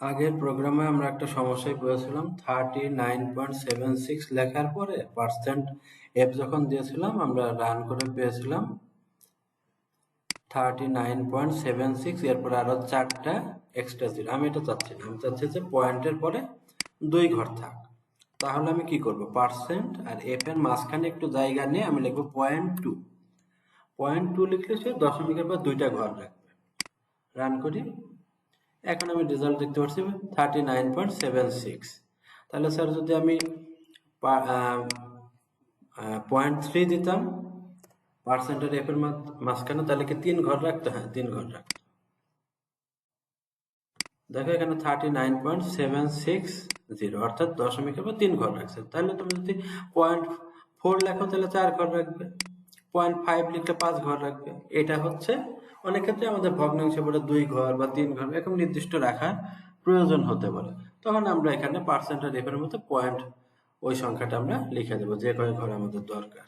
আগের প্রোগ্রামে আমরা একটা সমস্যায় পড়েছিলাম 39.76 লেখার পরে পার্সেন্ট এফ যখন দিয়েছিলাম আমরা রান করে পেয়েছিলাম 39.76, এরপরে আরো 4টা এক্সট্রা জিরো। আমি এটা চাচ্ছি না, আমি চাচ্ছি যে পয়েন্টের পরে 2 ঘর থাক। তাহলে আমি কি করব, পার্সেন্ট আর এফ এর মাঝখানে একটু জায়গা নিয়ে আমি লিখবো 0.2। 0.2 লিখলে সে দশমিকের পর 2টা ঘর রাখবে। রান করি, এখন আমি রেজাল্ট দেখতে পাচ্ছি 39.76। তাহলে স্যার যদি আমি 0.3 দিতাম পার্সেন্টের এফ এর মাঝখানে, তাহলে কি 3 ঘর রাখতো? হ্যাঁ, 3 ঘর রাখতো। দেখো এখানে 39.760, অর্থাৎ দশমিকের পর 3 ঘর রাখছে। তাহলে তুমি যদি 0.4 লেখো তাহলে 4 ঘর রাখবে, 0.5 লিখলে 5 ঘর রাখবে। এটা হচ্ছে অনেক ক্ষেত্রে আমাদের ভগ্নাংশে বলে 2 ঘর বা 3 ঘর এরকম নির্দিষ্ট রাখার প্রয়োজন হতে পারে। তখন আমরা এখানে পার্সেন্ট আর এফ এর মধ্যে পয়েন্ট ওই সংখ্যাটা আমরা লিখে দেবো, যে কয় ঘর আমাদের দরকার।